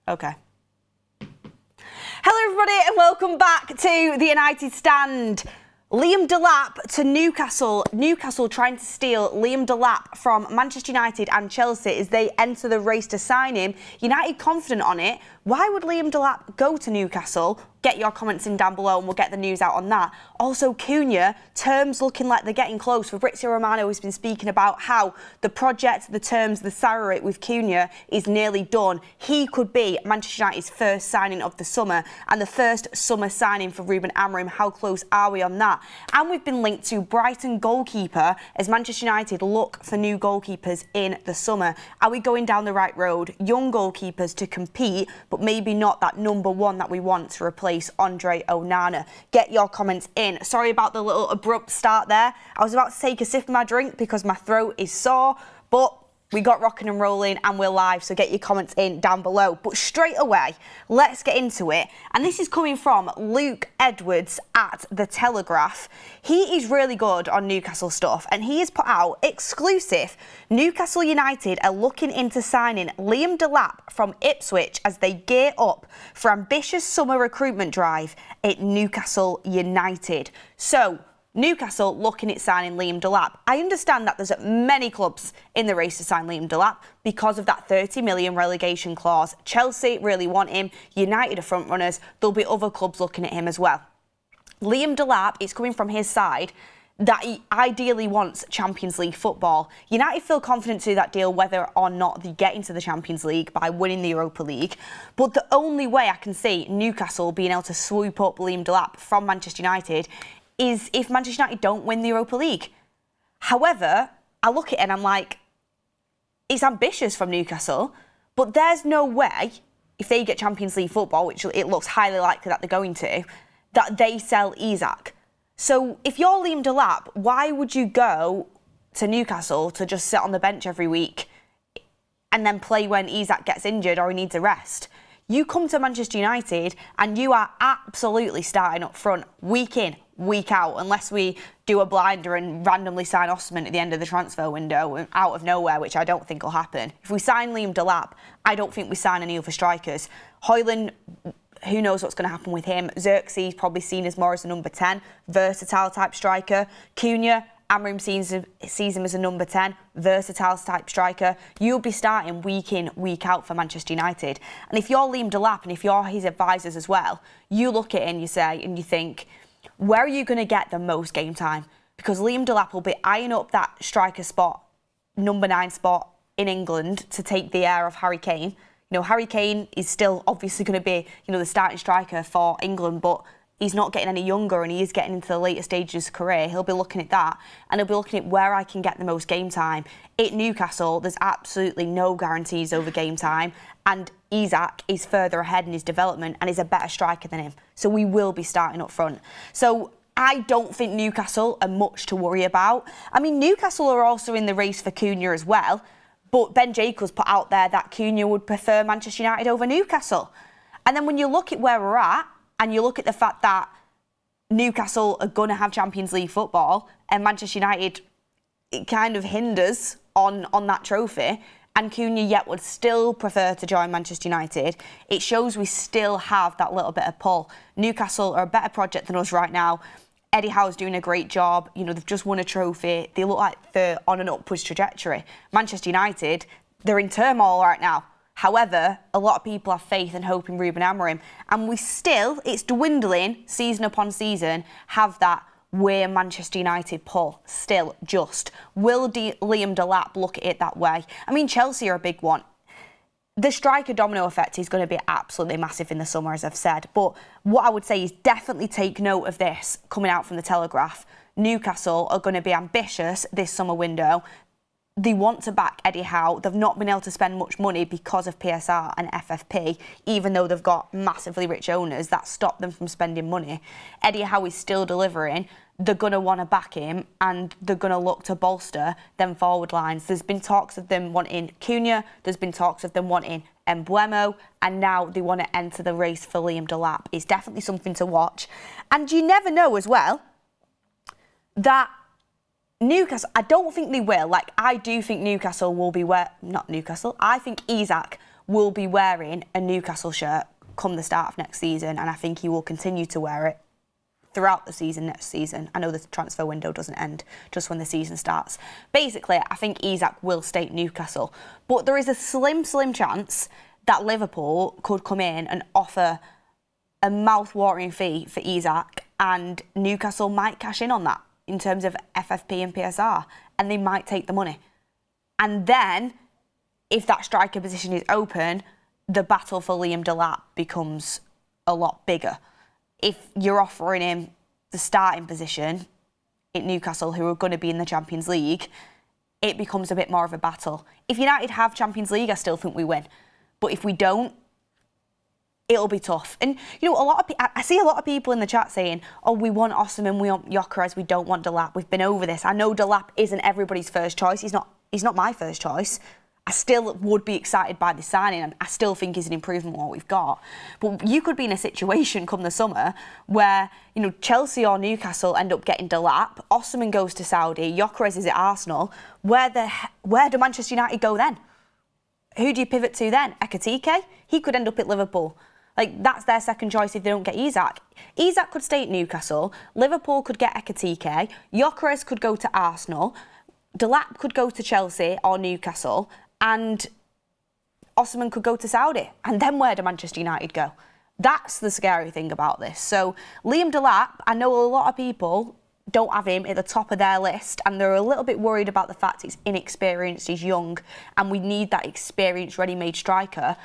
Okay. Hello everybody and welcome back to the United Stand. Liam Delap to Newcastle. Newcastle trying to steal Liam Delap from Manchester United and Chelsea as they enter the race to sign him. United confident on it. Why would Liam Delap go to Newcastle? Get your comments in down below and we'll get the news out on that. Also, Cunha, terms looking like they're getting close. Fabrizio Romano has been speaking about how the project, the terms, the salary with Cunha is nearly done. He could be Manchester United's first signing of the summer and the first summer signing for Ruben Amorim. How close are we on that? And we've been linked to Brighton goalkeeper as Manchester United look for new goalkeepers in the summer. Are we going down the right road? Young goalkeepers to compete, but maybe not that number one that we want to replace Andre Onana. Get your comments in. Sorry about the little abrupt start there. I was about to take a sip of my drink because my throat is sore, but we got rocking and rolling and we're live, so get your comments in down below. But straight away, let's get into it. And this is coming from Luke Edwards at The Telegraph. He is really good on Newcastle stuff and he has put out exclusive. Newcastle United are looking into signing Liam Delap from Ipswich as they gear up for ambitious summer recruitment drive at Newcastle United. So, Newcastle looking at signing Liam Delap. I understand that there's many clubs in the race to sign Liam Delap because of that 30 million relegation clause. Chelsea really want him. United are front runners. There'll be other clubs looking at him as well. Liam Delap is coming from his side that he ideally wants Champions League football. United feel confident to do that deal whether or not they get into the Champions League by winning the Europa League. But the only way I can see Newcastle being able to swoop up Liam Delap from Manchester United is if Manchester United don't win the Europa League. However, I look at it and I'm like, it's ambitious from Newcastle, but there's no way, if they get Champions League football, which it looks highly likely that they're going to, that they sell Isak. So if you're Liam Delap, why would you go to Newcastle to just sit on the bench every week and then play when Isak gets injured or he needs a rest? You come to Manchester United and you are absolutely starting up front, week in, week out, unless we do a blinder and randomly sign Osman at the end of the transfer window out of nowhere, which I don't think will happen. If we sign Liam Delap, I don't think we sign any other strikers. Højlund, who knows what's going to happen with him. Xerxes probably seen as more as a number 10, versatile type striker. Cunha, Amorim sees him as a number 10, versatile type striker. You'll be starting week in, week out for Manchester United. And if you're Liam Delap and if you're his advisors as well, you look at it and you say, and you think, where are you going to get the most game time? Because Liam Delap will be eyeing up that striker spot, number 9 spot in England to take the air of Harry Kane. You know, Harry Kane is still obviously going to be, the starting striker for England, but he's not getting any younger and he is getting into the later stages of his career. He'll be looking at that and he'll be looking at where I can get the most game time. At Newcastle, there's absolutely no guarantees over game time and Isak is further ahead in his development and is a better striker than him. So we will be starting up front. So I don't think Newcastle are much to worry about. I mean, Newcastle are also in the race for Cunha as well, but Ben Jacobs put out there that Cunha would prefer Manchester United over Newcastle. And then when you look at where we're at, and you look at the fact that Newcastle are going to have Champions League football and Manchester United, it kind of hinders on that trophy, and Cunha yet would still prefer to join Manchester United, it shows we still have that little bit of pull. Newcastle are a better project than us right now. Eddie Howe's doing a great job. They've just won a trophy. They look like they're on an upwards trajectory. Manchester United, they're in turmoil right now. However, a lot of people have faith and hope in Ruben Amorim. And we still, it's dwindling season upon season, have that we're Manchester United pull still just. Will Liam Delap look at it that way? I mean, Chelsea are a big one. The striker domino effect is going to be absolutely massive in the summer, as I've said. But what I would say is definitely take note of this coming out from the Telegraph. Newcastle are going to be ambitious this summer window. They want to back Eddie Howe. They've not been able to spend much money because of PSR and FFP, even though they've got massively rich owners that stop them from spending money. Eddie Howe is still delivering. They're going to want to back him and they're going to look to bolster them forward lines. There's been talks of them wanting Cunha, there's been talks of them wanting Mbeumo, and now they want to enter the race for Liam Delap. It's definitely something to watch. And you never know as well that Newcastle, I don't think they will. I do think Newcastle will be where... Not Newcastle. I think Isak will be wearing a Newcastle shirt come the start of next season, and I think he will continue to wear it throughout the season next season. I know the transfer window doesn't end just when the season starts. Basically, I think Isak will stay at Newcastle, but there is a slim chance that Liverpool could come in and offer a mouth-watering fee for Isak, and Newcastle might cash in on that in terms of FFP and PSR, and they might take the money. And then, if that striker position is open, the battle for Liam Delap becomes a lot bigger. If you're offering him the starting position at Newcastle, who are going to be in the Champions League, it becomes a bit more of a battle. If United have Champions League, I still think we win. But if we don't, it'll be tough. And, you know, I see a lot of people in the chat saying, oh, we want Osimhen, we want Gyökeres, we don't want Delap. We've been over this. I know Delap isn't everybody's first choice. He's not my first choice. I still would be excited by the signing, and I still think he's an improvement on what we've got. But you could be in a situation come the summer where, you know, Chelsea or Newcastle end up getting Delap, Osimhen goes to Saudi, Gyökeres is at Arsenal. Where do Manchester United go then? Who do you pivot to then? Ekitike? He could end up at Liverpool. Like, that's their second choice if they don't get Isak. Isak could stay at Newcastle, Liverpool could get Ekitike, Gyökeres could go to Arsenal, Delap could go to Chelsea or Newcastle, and Osimhen could go to Saudi. And then where do Manchester United go? That's the scary thing about this. So Liam Delap, I know a lot of people don't have him at the top of their list, and they're a little bit worried about the fact he's inexperienced, he's young, and we need that experienced, ready-made striker.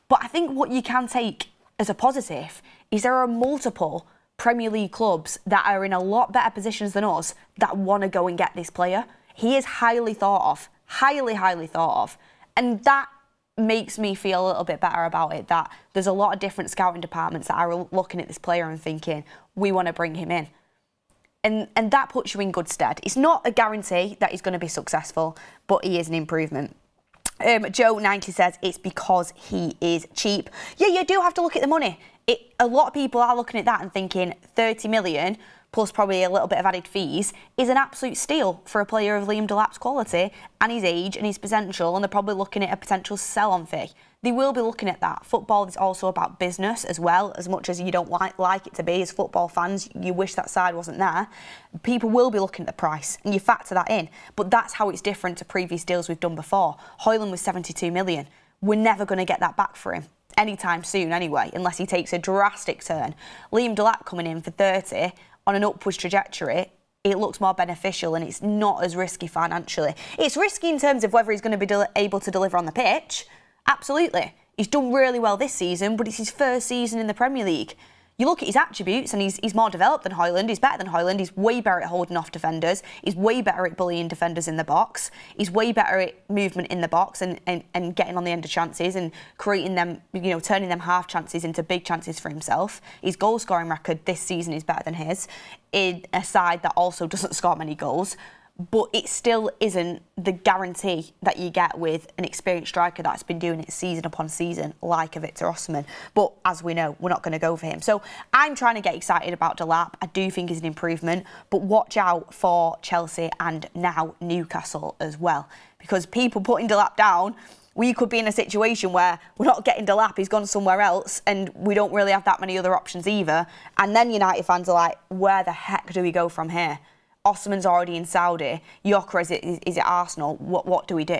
But I think what you can take as a positive is there are multiple Premier League clubs that are in a lot better positions than us that want to go and get this player. He is highly thought of, highly thought of. And that makes me feel a little bit better about it, that there's a lot of different scouting departments that are looking at this player and thinking, we want to bring him in. And that puts you in good stead. It's not a guarantee that he's going to be successful, but he is an improvement. Joe90 says it's because he is cheap. Yeah, you do have to look at the money. A lot of people are looking at that and thinking 30 million plus probably a little bit of added fees is an absolute steal for a player of Liam Delap's quality and his age and his potential, and they're probably looking at a potential sell-on fee. They will be looking at that. Football is also about business as well. As much as you don't like it to be, as football fans, you wish that side wasn't there. People will be looking at the price, and you factor that in. But that's how it's different to previous deals we've done before. Højlund was 72 million. We're never going to get that back for him anytime soon anyway, unless he takes a drastic turn. Liam Delap coming in for 30 on an upwards trajectory, it looks more beneficial and it's not as risky financially. It's risky in terms of whether he's going to be able to deliver on the pitch. Absolutely. He's done really well this season, but it's his first season in the Premier League. You look at his attributes and he's more developed than Højlund, he's better than Højlund, he's way better at holding off defenders, he's way better at bullying defenders in the box, he's way better at movement in the box and getting on the end of chances and creating them, you know, turning them half chances into big chances for himself. His goal scoring record this season is better than his, in a side that also doesn't score many goals. But it still isn't the guarantee that you get with an experienced striker that's been doing it season upon season, like a Victor Osimhen. But as we know, we're not going to go for him. So I'm trying to get excited about Delap. I do think he's an improvement, but watch out for Chelsea and now Newcastle as well. Because people putting Delap down, we could be in a situation where we're not getting Delap, he's gone somewhere else, and we don't really have that many other options either. And then United fans are like, where the heck do we go from here? Osimhen's already in Saudi, Gyökeres is at Arsenal, what do we do?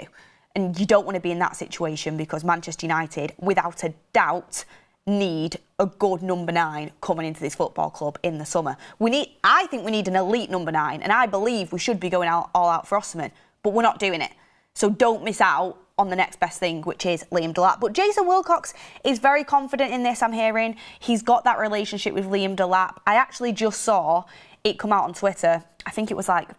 And you don't want to be in that situation because Manchester United, without a doubt, need a good number 9 coming into this football club in the summer. I think we need an elite number 9, and I believe we should be going all out for Osimhen, but we're not doing it. So don't miss out on the next best thing, which is Liam Delap. But Jason Wilcox is very confident in this, I'm hearing. He's got that relationship with Liam Delap. I actually just saw it come out on Twitter, I think it was like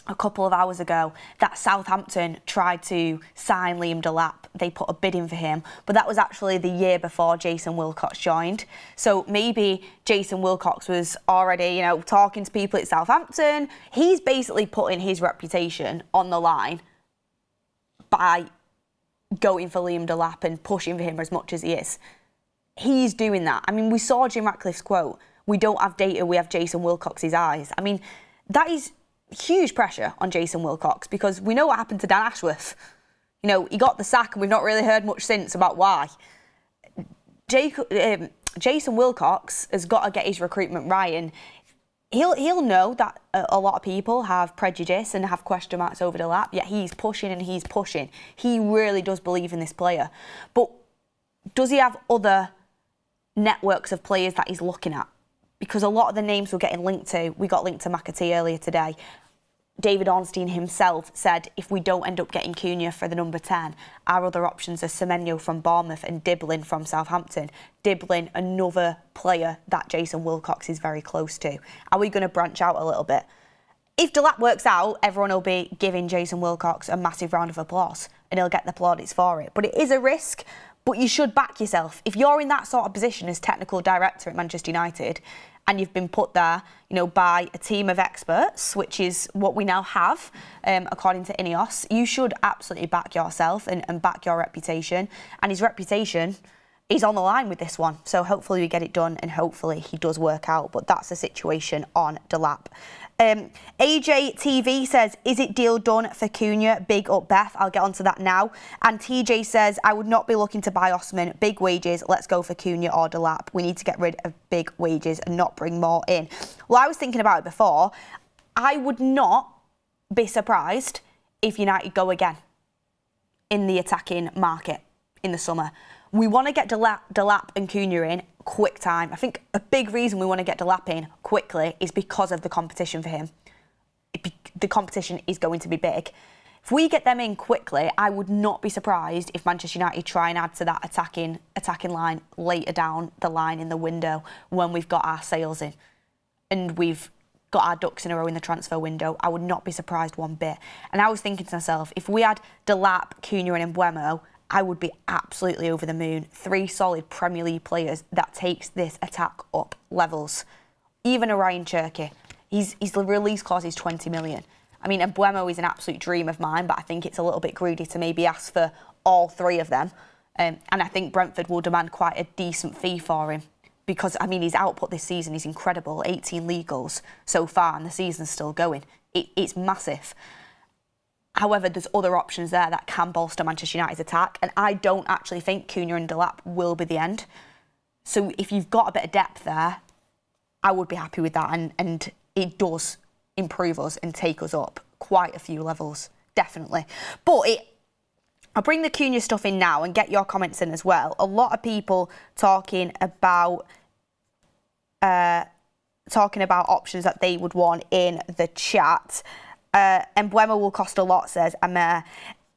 a couple of hours ago, that Southampton tried to sign Liam Delap. They put a bid in for him, but that was actually the year before Jason Wilcox joined. So maybe Jason Wilcox was already, you know, talking to people at Southampton. He's basically putting his reputation on the line by going for Liam Delap and pushing for him as much as he is. He's doing that. I mean, we saw Jim Ratcliffe's quote, "We don't have data, we have Jason Wilcox's eyes." I mean, that is huge pressure on Jason Wilcox because we know what happened to Dan Ashworth. You know, he got the sack and we've not really heard much since about why. Jason Wilcox has got to get his recruitment right, and he'll know that a lot of people have prejudice and have question marks over Delap, yet he's pushing and he's pushing. He really does believe in this player. But does he have other networks of players that he's looking at? Because a lot of the names we're getting linked to, we got linked to McAtee earlier today. David Ornstein himself said if we don't end up getting Cunha for the number 10, our other options are Semenyo from Bournemouth and Diblin from Southampton. Diblin, another player that Jason Wilcox is very close to. Are we going to branch out a little bit? If Delap works out, everyone will be giving Jason Wilcox a massive round of applause and he'll get the plaudits for it. But it is a risk, but you should back yourself. If you're in that sort of position as technical director at Manchester United, and you've been put there, you know, by a team of experts, which is what we now have, according to Ineos, you should absolutely back yourself and back your reputation. And his reputation is on the line with this one. So hopefully we get it done and hopefully he does work out. But that's the situation on Delap. AJ TV says, is it deal done for Cunha? Big up, Beth. I'll get onto that now. And TJ says, I would not be looking to buy Osman. Big wages. Let's go for Cunha or Delap. We need to get rid of big wages and not bring more in. Well, I was thinking about it before. I would not be surprised if United go again in the attacking market in the summer. We want to get Delap and Cunha in quick time. I think a big reason we want to get Delap in quickly is because of the competition for him. The competition is going to be big. If we get them in quickly, I would not be surprised if Manchester United try and add to that attacking line later down the line in the window when we've got our sales in and we've got our ducks in a row in the transfer window. I would not be surprised one bit. And I was thinking to myself, if we had Delap, Cunha and Mbeumo, I would be absolutely over the moon. 3 solid Premier League players that takes this attack up levels. Even a Ryan Cherky. His release clause is 20 million. I mean, Mbeumo is an absolute dream of mine, but I think it's a little bit greedy to maybe ask for all 3 of them. And I think Brentford will demand quite a decent fee for him. Because, I mean, his output this season is incredible. 18 league goals so far, and the season's still going. It's massive. However, there's other options there that can bolster Manchester United's attack, and I don't actually think Cunha and Delap will be the end. So if you've got a bit of depth there, I would be happy with that, and it does improve us and take us up quite a few levels, definitely. But I'll bring the Cunha stuff in now and get your comments in as well. A lot of people talking about options that they would want in the chat. Mbeumo will cost a lot, says Amer.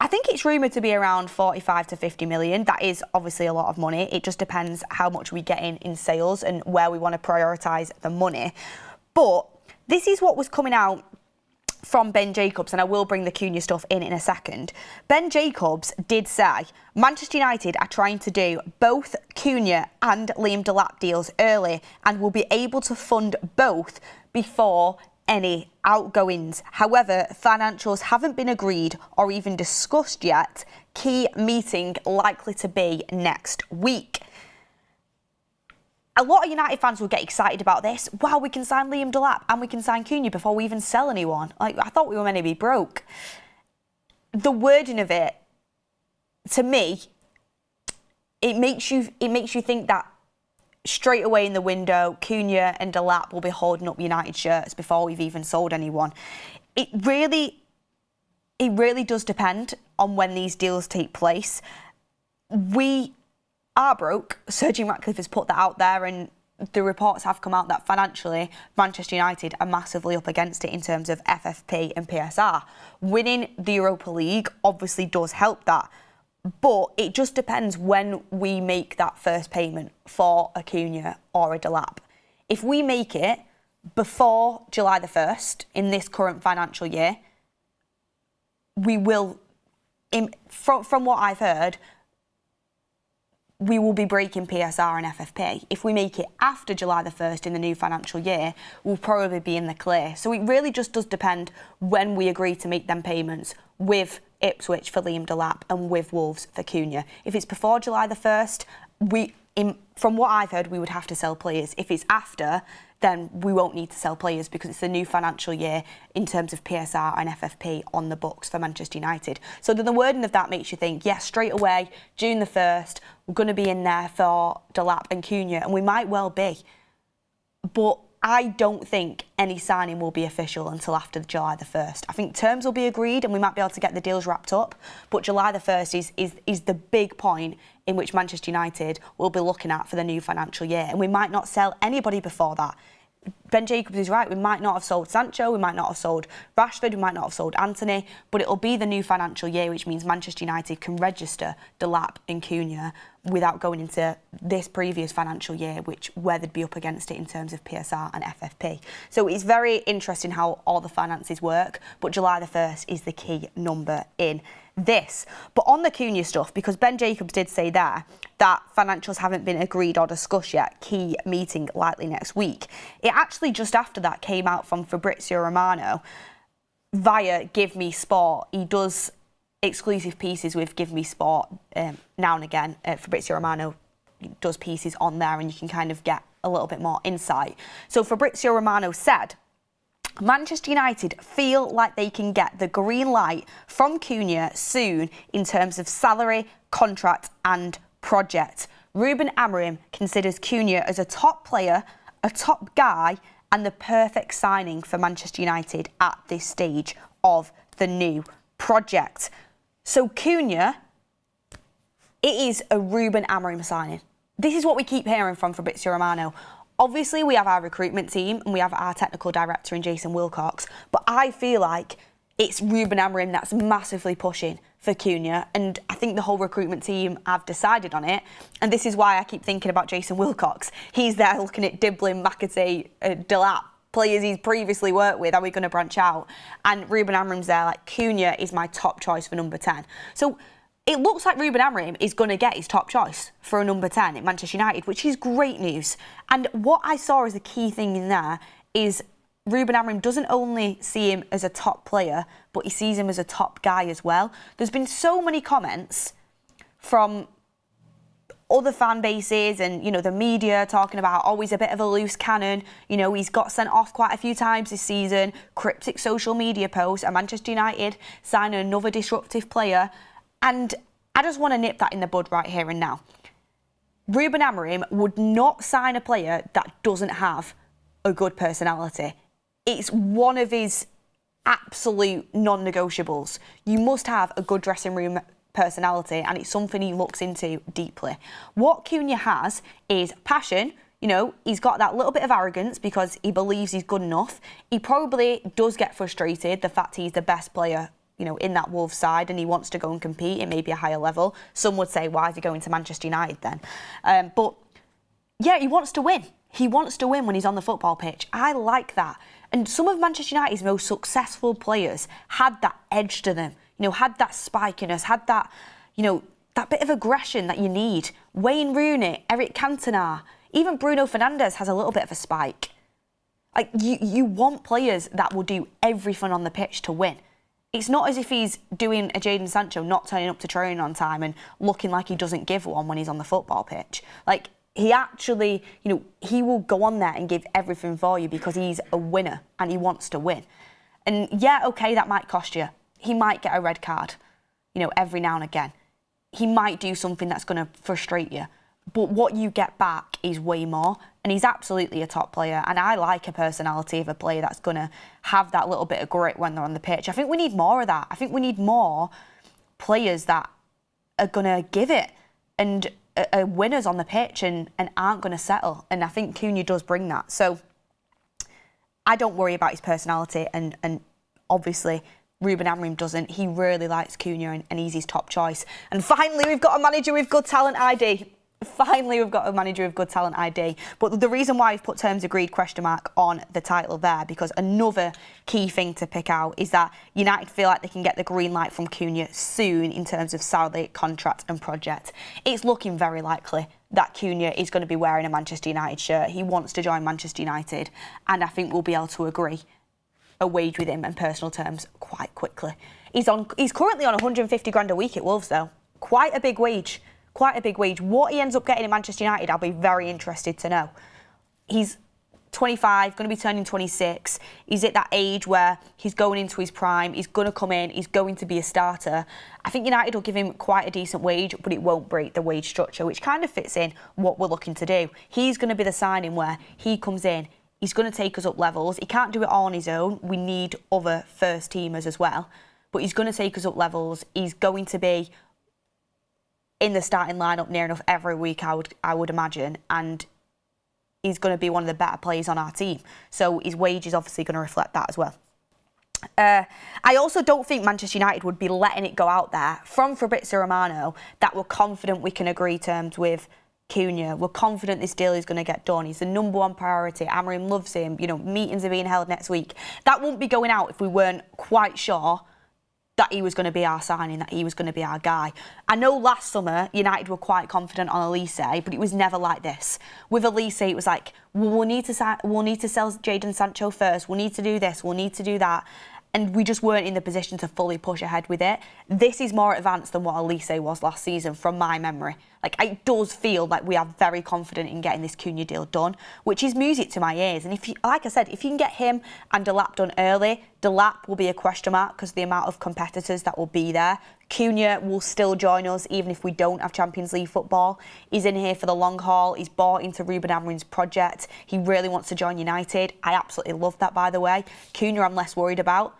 I think it's rumoured to be around 45 to 50 million. That is obviously a lot of money. It just depends how much we get in sales and where we want to prioritise the money. But this is what was coming out from Ben Jacobs, and I will bring the Cunha stuff in a second. Ben Jacobs did say Manchester United are trying to do both Cunha and Liam Delap deals early and will be able to fund both before any outgoings. However, financials haven't been agreed or even discussed yet. Key meeting likely to be next week. A lot of United fans will get excited about this. Wow, we can sign Liam Delap and we can sign Cunha before we even sell anyone. Like, I thought we were meant to be broke. The wording of it, to me, it makes you think that straight away in the window, Cunha and Delap will be holding up United shirts before we've even sold anyone. It really does depend on when these deals take place. We are broke. Sergeant Ratcliffe has put that out there, and the reports have come out that financially Manchester United are massively up against it in terms of FFP and PSR. Winning the Europa League obviously does help that. But it just depends when we make that first payment for a Cunha or a Delap. If we make it before July the 1st in this current financial year, we will, from what I've heard, we will be breaking PSR and FFP. If we make it after July the 1st in the new financial year, we'll probably be in the clear. So it really just does depend when we agree to make them payments with Ipswich for Liam Delap and with Wolves for Cunha. If it's before July the 1st, from what I've heard, we would have to sell players. If it's after, then we won't need to sell players because it's the new financial year in terms of PSR and FFP on the books for Manchester United. So the wording of that makes you think, yes, straight away, June the 1st, we're going to be in there for Delap and Cunha, and we might well be. But I don't think any signing will be official until after July the 1st. I think terms will be agreed and we might be able to get the deals wrapped up, but July the 1st is the big point in which Manchester United will be looking at for the new financial year, and we might not sell anybody before that. Ben Jacobs is right, we might not have sold Sancho, we might not have sold Rashford, we might not have sold Anthony, but it'll be the new financial year, which means Manchester United can register Delap and Cunha without going into this previous financial year, where they'd be up against it in terms of PSR and FFP. So it's very interesting how all the finances work, but July the 1st is the key number in this. But on the Cunha stuff, because Ben Jacobs did say there that financials haven't been agreed or discussed yet, key meeting likely next week. It actually just after that came out from Fabrizio Romano via Give Me Sport. He does exclusive pieces with Give Me Sport now and again. Fabrizio Romano does pieces on there and you can kind of get a little bit more insight. So Fabrizio Romano said, Manchester United feel like they can get the green light from Cunha soon in terms of salary, contract and project. Ruben Amorim considers Cunha as a top player, a top guy and the perfect signing for Manchester United at this stage of the new project. So Cunha, it is a Ruben Amorim signing. This is what we keep hearing from Fabrizio Romano. Obviously, we have our recruitment team and we have our technical director in Jason Wilcox, but I feel like it's Ruben Amorim that's massively pushing for Cunha, and I think the whole recruitment team have decided on it, and this is why I keep thinking about Jason Wilcox. He's there looking at Diblin, McAtee, Delap, players he's previously worked with, are we going to branch out? And Ruben Amorim's there like, Cunha is my top choice for number 10. So it looks like Ruben Amorim is going to get his top choice for a number 10 at Manchester United, which is great news. And what I saw as a key thing in there is Ruben Amorim doesn't only see him as a top player, but he sees him as a top guy as well. There's been so many comments from other fan bases and, you know, the media talking about, oh, he's a bit of a loose cannon. You know, he's got sent off quite a few times this season. Cryptic social media posts at Manchester United signing another disruptive player. And I just want to nip that in the bud right here and now. Ruben Amorim would not sign a player that doesn't have a good personality. It's one of his absolute non-negotiables. You must have a good dressing room personality, and it's something he looks into deeply. What Cunha has is passion. You know, he's got that little bit of arrogance because he believes he's good enough. He probably does get frustrated, the fact he's the best player, you know, in that Wolves side, and he wants to go and compete at maybe a higher level. Some would say, why is he going to Manchester United then? But yeah, he wants to win. He wants to win when he's on the football pitch. I like that. And some of Manchester United's most successful players had that edge to them, you know, had that spikiness, had that, you know, that bit of aggression that you need. Wayne Rooney, Eric Cantona, even Bruno Fernandes has a little bit of a spike. Like, you want players that will do everything on the pitch to win. It's not as if he's doing a Jadon Sancho, not turning up to training on time and looking like he doesn't give one when he's on the football pitch. Like, he actually, you know, he will go on there and give everything for you because he's a winner and he wants to win. And yeah, okay, that might cost you. He might get a red card, you know, every now and again. He might do something that's going to frustrate you. But what you get back is way more. And he's absolutely a top player. And I like a personality of a player that's going to have that little bit of grit when they're on the pitch. I think we need more of that. I think we need more players that are going to give it and are winners on the pitch and aren't going to settle. And I think Cunha does bring that. So I don't worry about his personality. And obviously, Ruben Amorim doesn't. He really likes Cunha and he's his top choice. And finally, we've got a manager with good talent ID. Finally, we've got a manager with good talent ID. But the reason why I've put terms agreed ? On the title there, because another key thing to pick out is that United feel like they can get the green light from Cunha soon in terms of salary, contract and project. It's looking very likely that Cunha is going to be wearing a Manchester United shirt. He wants to join Manchester United, and I think we'll be able to agree a wage with him in personal terms quite quickly. He's currently on 150 grand a week at Wolves though. Quite a big wage. Quite a big wage. What he ends up getting in Manchester United, I'll be very interested to know. He's 25, going to be turning 26. He's at that age where he's going into his prime. He's going to come in. He's going to be a starter. I think United will give him quite a decent wage, but it won't break the wage structure, which kind of fits in what we're looking to do. He's going to be the signing where he comes in. He's going to take us up levels. He can't do it all on his own. We need other first teamers as well. But he's going to take us up levels. He's going to be in the starting lineup near enough every week, I would imagine. And he's going to be one of the better players on our team. So his wage is obviously going to reflect that as well. I also don't think Manchester United would be letting it go out there from Fabrizio Romano that we're confident we can agree terms with Cunha. We're confident this deal is going to get done. He's the #1 priority. Amorim loves him. You know, meetings are being held next week. That wouldn't be going out if we weren't quite sure that he was going to be our signing, that he was going to be our guy. I know last summer United were quite confident on Elise, but it was never like this. With Elise, it was like, we'll need to sell Jadon Sancho first. We'll need to do this. We'll need to do that. And we just weren't in the position to fully push ahead with it. This is more advanced than what Elise was last season, from my memory. Like, it does feel like we are very confident in getting this Cunha deal done, which is music to my ears. And if you, like I said, if you can get him and Delap done early, Delap will be a question mark because of the amount of competitors that will be there. Cunha will still join us even if we don't have Champions League football. He's in here for the long haul. He's bought into Ruben Amorim's project. He really wants to join United. I absolutely love that, by the way. Cunha I'm less worried about.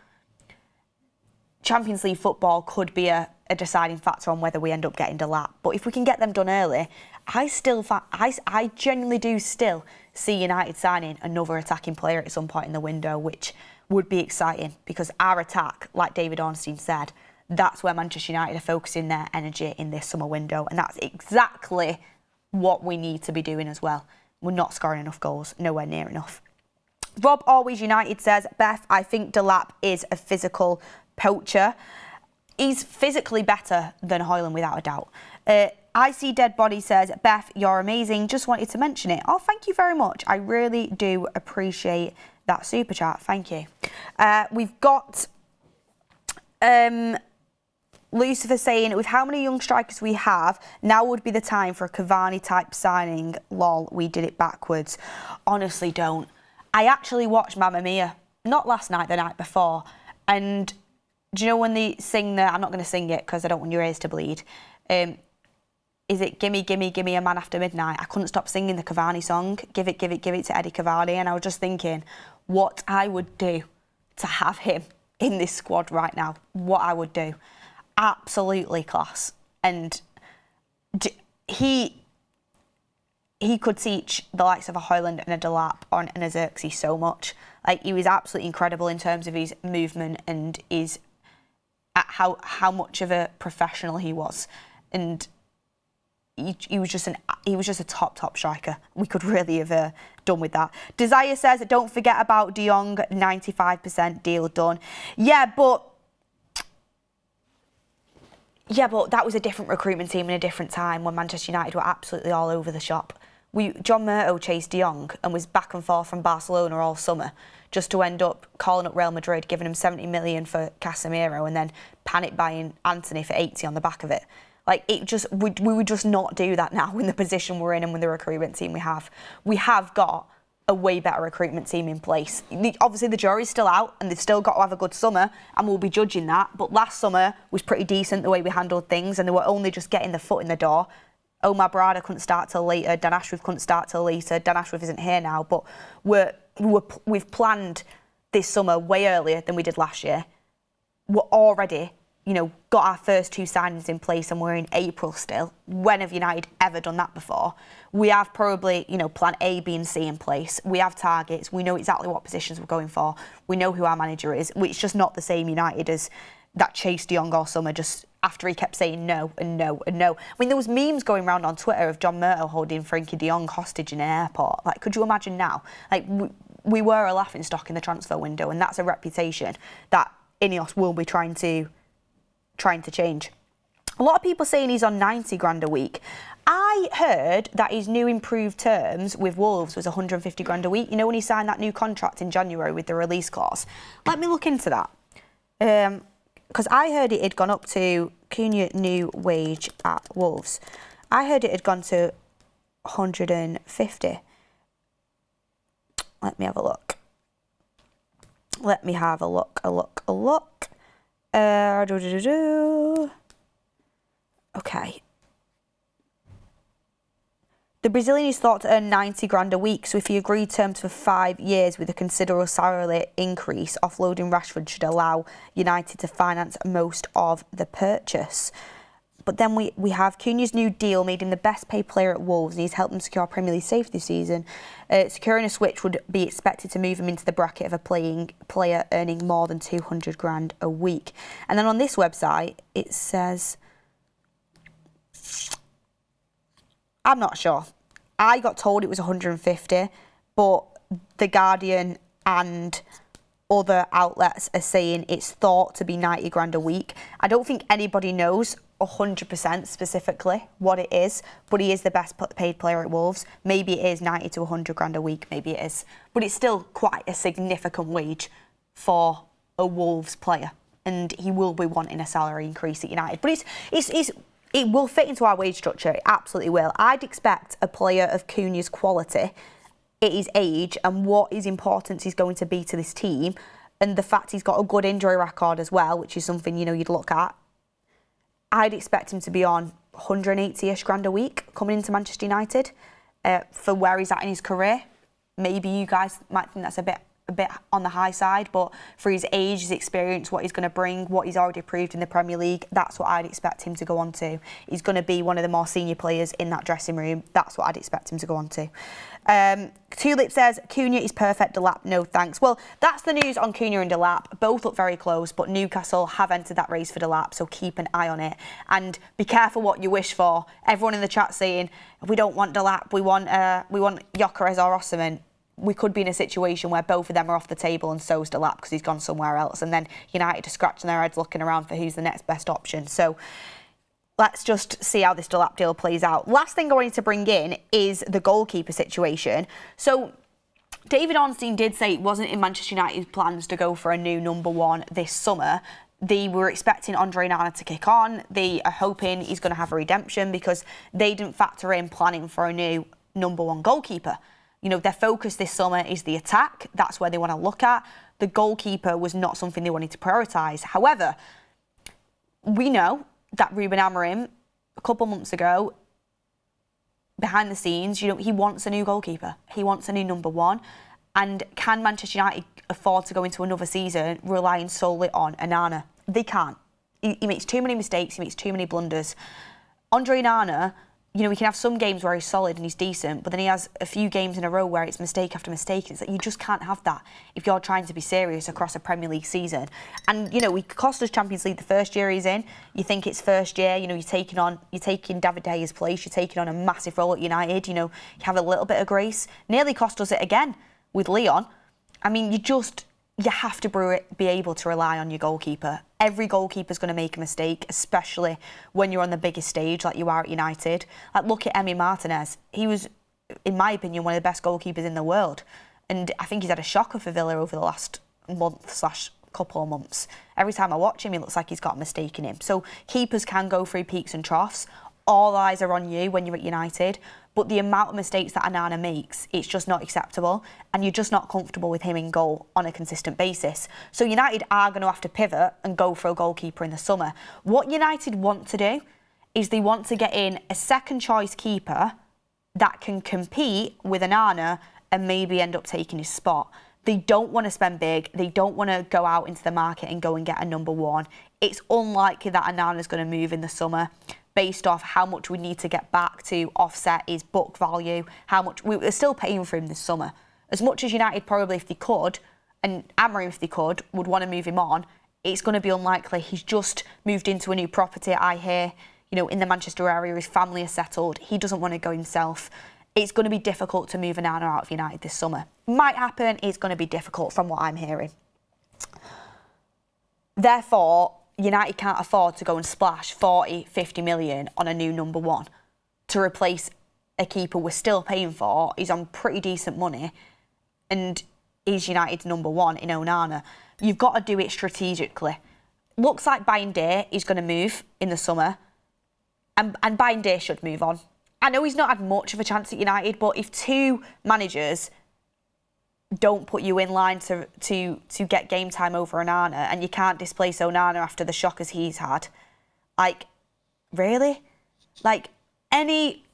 Champions League football could be a deciding factor on whether we end up getting Delap. But if we can get them done early, I genuinely do still see United signing another attacking player at some point in the window, which would be exciting because our attack, like David Ornstein said, that's where Manchester United are focusing their energy in this summer window. And that's exactly what we need to be doing as well. We're not scoring enough goals, nowhere near enough. Rob Always United says, Beth, I think Delap is a physical poacher. He's physically better than Højlund without a doubt. I See Dead Body says, Beth, you're amazing. Just wanted to mention it. Oh, thank you very much. I really do appreciate that super chat. Thank you. We've got Lucifer saying, with how many young strikers we have, now would be the time for a Cavani type signing. Lol, we did it backwards. Honestly, don't. I actually watched Mamma Mia, not last night, the night before. And do you know when they sing the, I'm not going to sing it because I don't want your ears to bleed. Is it Gimme, Gimme, Gimme a Man After Midnight? I couldn't stop singing the Cavani song, Give It, Give It, Give It to Eddie Cavani. And I was just thinking what I would do to have him in this squad right now. What I would do. Absolutely class. And he could teach the likes of a Højlund and a Delap and a Xerxes so much. Like, he was absolutely incredible in terms of his movement and his how much of a professional he was. And he was just a top striker. We could really have done with that. Desire says, don't forget about De Jong, 95% deal done. Yeah, but that was a different recruitment team in a different time when Manchester United were absolutely all over the shop. John Murto chased De Jong and was back and forth from Barcelona all summer just to end up calling up Real Madrid, giving him 70 million for Casemiro and then panic buying Anthony for 80 on the back of it. Like, we would just not do that now in the position we're in and with the recruitment team we have. We have got a way better recruitment team in place. Obviously, the jury's still out and they've still got to have a good summer and we'll be judging that. But last summer was pretty decent the way we handled things and they were only just getting the foot in the door. Omar Brada couldn't start till later. Dan Ashworth couldn't start till later. Dan Ashworth isn't here now, but we've planned this summer way earlier than we did last year. We're already, got our first 2 signings in place and we're in April still. When have United ever done that before? We have probably, plan A, B and C in place. We have targets. We know exactly what positions we're going for. We know who our manager is. It's just not the same United as that chased De Jong all summer just after he kept saying no and no and no. I mean, there was memes going around on Twitter of John Murto holding Frankie De Jong hostage in an airport. Like, could you imagine now? Like, we were a laughing stock in the transfer window, and that's a reputation that Ineos will be trying to change. A lot of people saying he's on 90 grand a week. I heard that his new improved terms with Wolves was 150 grand a week. When he signed that new contract in January with the release clause. Let me look into that. Because I heard it had gone up to Cunha new wage at Wolves. I heard it had gone to 150. Let me have a look. Let me have a look. Okay. The Brazilian is thought to earn 90 grand a week, so if he agreed terms for 5 years with a considerable salary increase, offloading Rashford should allow United to finance most of the purchase. But then we have Cunha's new deal made him the best paid player at Wolves, and he's helped them secure Premier League safety this season. Securing a switch would be expected to move him into the bracket of a player earning more than 200 grand a week. And then on this website, it says... I'm not sure. I got told it was 150, but The Guardian and other outlets are saying it's thought to be 90 grand a week. I don't think anybody knows 100% specifically what it is, but he is the best paid player at Wolves. Maybe it is 90 to 100 grand a week, maybe it is. But it's still quite a significant wage for a Wolves player, and he will be wanting a salary increase at United. But it will fit into our wage structure, it absolutely will. I'd expect a player of Cunha's quality, at his age, and what his importance is going to be to this team, and the fact he's got a good injury record as well, which is something, you know, you'd look at. I'd expect him to be on 180-ish grand a week coming into Manchester United for where he's at in his career. Maybe you guys might think that's a bit on the high side, but for his age, his experience, what he's going to bring, what he's already proved in the Premier League, that's what I'd expect him to go on to. He's going to be one of the more senior players in that dressing room. That's what I'd expect him to go on to. Tulip says, Cunha is perfect, Delap, no thanks. Well, that's the news on Cunha and Delap. Both look very close, but Newcastle have entered that race for Delap, so keep an eye on it. And be careful what you wish for. Everyone in the chat saying, we don't want Delap, we want Gyökeres or Osimhen. We could be in a situation where both of them are off the table and so's Delap because he's gone somewhere else, and then United are scratching their heads looking around for who's the next best option. So let's just see how this Delap deal plays out. Last thing I wanted to bring in is the goalkeeper situation. So David Ornstein did say it wasn't in Manchester United's plans to go for a new number one this summer. They were expecting Andre Onana to kick on. They are hoping he's going to have a redemption because they didn't factor in planning for a new number one goalkeeper. You know, their focus this summer is the attack. That's where they want to look at. The goalkeeper was not something they wanted to prioritise. However, we know that Ruben Amorim, a couple months ago, behind the scenes, you know, he wants a new goalkeeper. He wants a new number one. And can Manchester United afford to go into another season relying solely on Onana? They can't. He makes too many mistakes. He makes too many blunders. Andre Onana, you know, he can have some games where he's solid and he's decent, but then he has a few games in a row where it's mistake after mistake. It's like you just can't have that if you're trying to be serious across a Premier League season. And, you know, he cost us Champions League the first year he's in. You think it's first year, you know, you're taking David De Gea's place, you're taking on a massive role at United, you know, you have a little bit of grace. Nearly cost us it again with Leon. I mean, you have to be able to rely on your goalkeeper. Every goalkeeper's going to make a mistake, especially when you're on the biggest stage like you are at United. Like, look at Emi Martinez. He was, in my opinion, one of the best goalkeepers in the world. And I think he's had a shocker for Villa over the last month/couple of months. Every time I watch him, he looks like he's got a mistake in him. So keepers can go through peaks and troughs. All eyes are on you when you're at United. But the amount of mistakes that Onana makes, it's just not acceptable. And you're just not comfortable with him in goal on a consistent basis. So United are going to have to pivot and go for a goalkeeper in the summer. What United want to do is they want to get in a second choice keeper that can compete with Onana and maybe end up taking his spot. They don't want to spend big. They don't want to go out into the market and go and get a number one. It's unlikely that Onana's going to move in the summer, based off how much we need to get back to offset his book value, how much we're still paying for him this summer. As much as United probably, if they could, and Amorim, if they could, would want to move him on, it's going to be unlikely. He's just moved into a new property, I hear, you know, in the Manchester area. His family is settled. He doesn't want to go himself. It's going to be difficult to move Onana out of United this summer. Might happen. It's going to be difficult from what I'm hearing. Therefore, United can't afford to go and splash 40, 50 million on a new number one to replace a keeper we're still paying for. He's on pretty decent money and he's United's number one in Onana. You've got to do it strategically. Looks like Bayindir is going to move in the summer and Bayindir should move on. I know he's not had much of a chance at United, but if two managers don't put you in line to get game time over Onana, and you can't displace Onana after the shockers he's had. Like, really? Like, any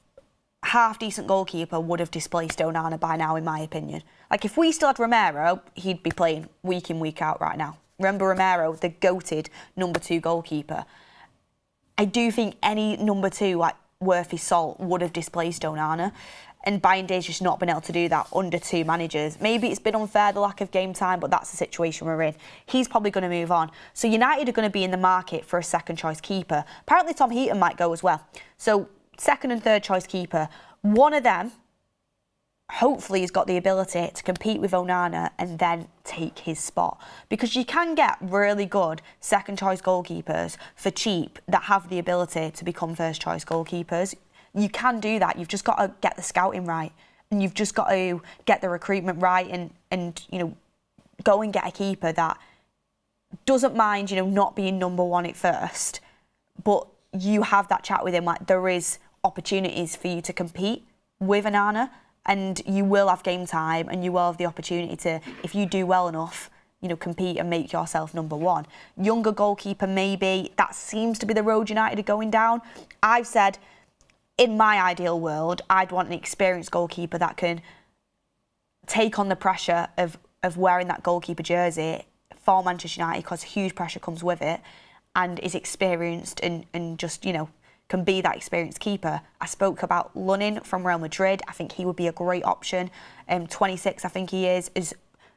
half-decent goalkeeper would have displaced Onana by now, in my opinion. Like, if we still had Romero, he'd be playing week in, week out right now. Remember Romero, the goated number 2 goalkeeper. I do think any number 2, like, worth his salt, would have displaced Onana. And Bayind's just not been able to do that under 2 managers. Maybe it's been unfair, the lack of game time, but that's the situation we're in. He's probably going to move on. So United are going to be in the market for a second-choice keeper. Apparently Tom Heaton might go as well. So second and third choice keeper. One of them, hopefully, has got the ability to compete with Onana and then take his spot. Because you can get really good second choice goalkeepers for cheap that have the ability to become first choice goalkeepers. You can do that. You've just got to get the scouting right, and you've just got to get the recruitment right, and you know, go and get a keeper that doesn't mind, you know, not being number 1 at first, but you have that chat with him, like, there is opportunities for you to compete with Onana, and you will have game time, and you will have the opportunity to, if you do well enough, you know, compete and make yourself number 1. Younger goalkeeper, maybe. That seems to be the road United are going down. I've said, in my ideal world, I'd want an experienced goalkeeper that can take on the pressure of wearing that goalkeeper jersey for Manchester United, because huge pressure comes with it, and is experienced and just, you know, can be that experienced keeper. I spoke about Lunin from Real Madrid. I think he would be a great option. 26, I think he is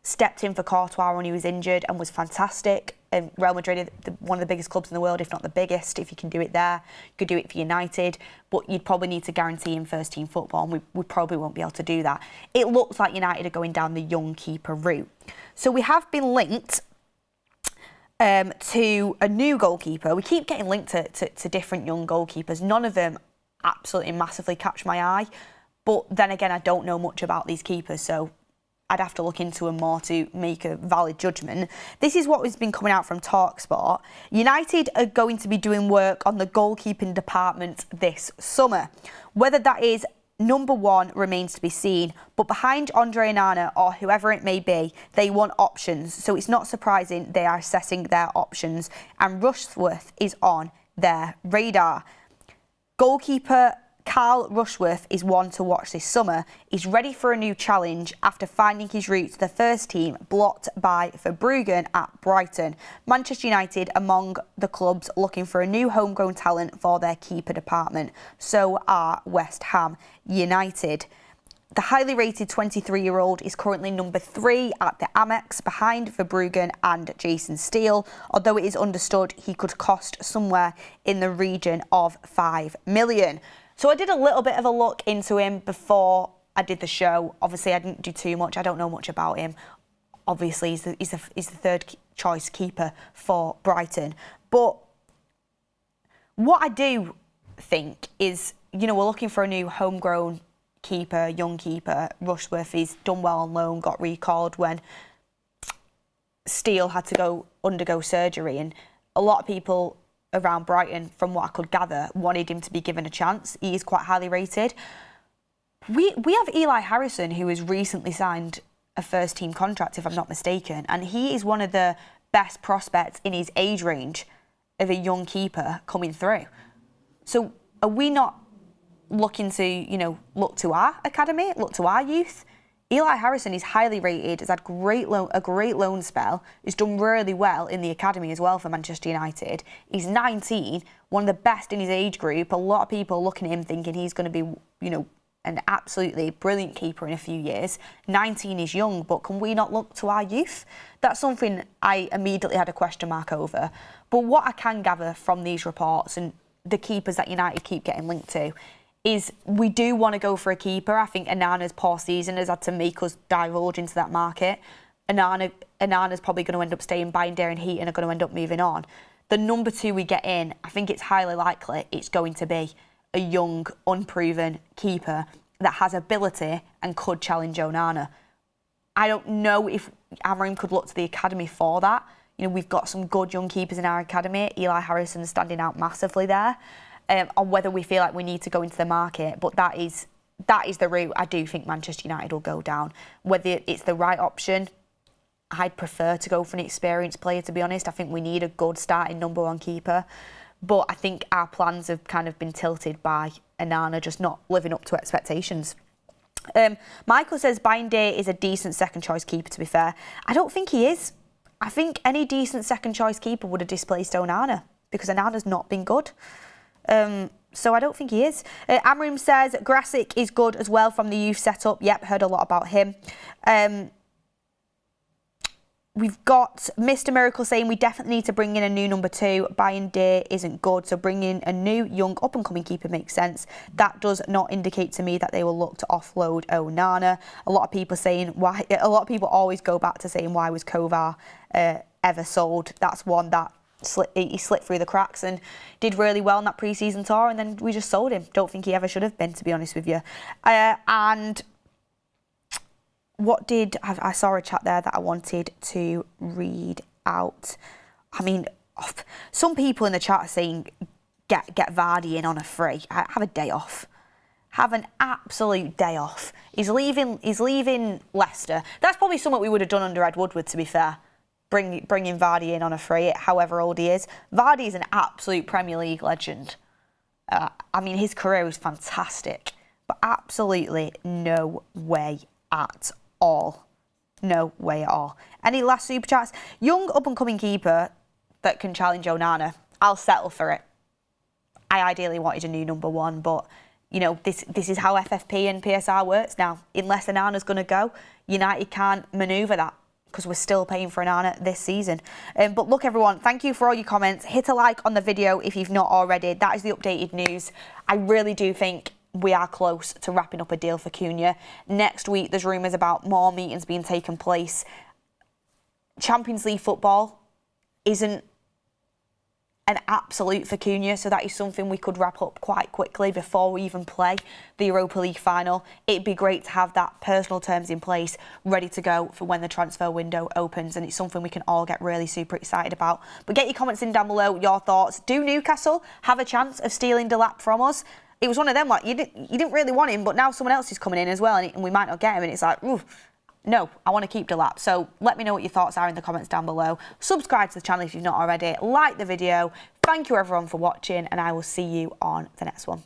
stepped in for Courtois when he was injured and was fantastic. Real Madrid, one of the biggest clubs in the world, if not the biggest. If you can do it there, you could do it for United, but you'd probably need to guarantee him first team football, and we probably won't be able to do that. It looks like United are going down the young keeper route. So we have been linked to a new goalkeeper. We keep getting linked to different young goalkeepers. None of them absolutely massively catch my eye, but then again, I don't know much about these keepers, so I'd have to look into them more to make a valid judgment. This is what has been coming out from TalkSport. United are going to be doing work on the goalkeeping department this summer. Whether that is number 1 remains to be seen, but behind Andre Onana or whoever it may be, they want options. So it's not surprising they are assessing their options, and Rushworth is on their radar. Goalkeeper Carl Rushworth is one to watch this summer. He's ready for a new challenge after finding his route to the first team blocked by Verbruggen at Brighton. Manchester United among the clubs looking for a new homegrown talent for their keeper department. So are West Ham United. The highly rated 23-year-old is currently number 3 at the Amex, behind Verbruggen and Jason Steele, although it is understood he could cost somewhere in the region of $5 million. So I did a little bit of a look into him before I did the show. Obviously, I didn't do too much. I don't know much about him. Obviously, he's the third choice keeper for Brighton. But what I do think is, you know, we're looking for a new homegrown keeper, young keeper. Rushworth, he's done well on loan, got recalled when Steele had to undergo surgery, and a lot of people around Brighton, from what I could gather, wanted him to be given a chance. He is quite highly rated. We have Eli Harrison, who has recently signed a first team contract, if I'm not mistaken, and he is one of the best prospects in his age range of a young keeper coming through. So are we not looking to, you know, look to our academy, look to our youth? Eli Harrison is highly rated, has had a great loan spell, has done really well in the academy as well for Manchester United. He's 19, one of the best in his age group. A lot of people looking at him thinking he's going to be, you know, an absolutely brilliant keeper in a few years. 19 is young, but can we not look to our youth? That's something I immediately had a question mark over. But what I can gather from these reports and the keepers that United keep getting linked to is we do want to go for a keeper. I think Onana's poor season has had to make us divulge into that market. Onana's probably going to end up staying. Bayindir and Heaton are going to end up moving on. The number 2 we get in, I think it's highly likely it's going to be a young, unproven keeper that has ability and could challenge Onana. I don't know if Amorim could look to the academy for that. You know, we've got some good young keepers in our academy. Eli Harrison standing out massively there. Or whether we feel like we need to go into the market, but that is that is the route I do think Manchester United will go down. Whether it's the right option, I'd prefer to go for an experienced player, to be honest. I think we need a good starting number one keeper. But I think our plans have kind of been tilted by Onana just not living up to expectations. Michael says Bayindir is a decent second choice keeper, to be fair. I don't think he is. I think any decent second choice keeper would have displaced Onana because Onana's not been good. So I don't think he is. Amrim says Grasic is good as well from the youth setup. Yep, heard a lot about him. We've got Mr. Miracle saying we definitely need to bring in a new number 2. Bayindir isn't good, so bringing a new, young, up-and-coming keeper makes sense. That does not indicate to me that they will look to offload Onana. A lot of people saying why. A lot of people always go back to saying why was Kovar ever sold. That's one that he slipped through the cracks and did really well in that pre-season tour, and then we just sold him. Don't think he ever should have been, to be honest with you. And I saw a chat there that I wanted to read out. I mean, some people in the chat are saying get Vardy in on a free. Have a day off. Have an absolute day off. He's leaving Leicester. That's probably something we would have done under Ed Woodward, to be fair. Bringing Vardy in on a free, however old he is. Vardy is an absolute Premier League legend. I mean, his career was fantastic, but absolutely no way at all. No way at all. Any last super chats? Young up-and-coming keeper that can challenge Onana. I'll settle for it. I ideally wanted a new number 1, but you know, this is how FFP and PSR works now. Unless Onana's going to go, United can't manoeuvre that because we're still paying for Onana this season. But look, everyone, thank you for all your comments. Hit a like on the video if you've not already. That is the updated news. I really do think we are close to wrapping up a deal for Cunha. Next week, there's rumours about more meetings being taken place. Champions League football isn't an absolute for Cunha, so that is something we could wrap up quite quickly before we even play the Europa League final. It'd be great to have that personal terms in place, ready to go for when the transfer window opens, and it's something we can all get really super excited about. But get your comments in down below, your thoughts. Do Newcastle have a chance of stealing Delap from us? It was one of them, like, you didn't really want him, but now someone else is coming in as well, and we might not get him, and it's like, ooh, no, I want to keep Delap. So let me know what your thoughts are in the comments down below. Subscribe to the channel if you've not already. Like the video. Thank you, everyone, for watching, and I will see you on the next one.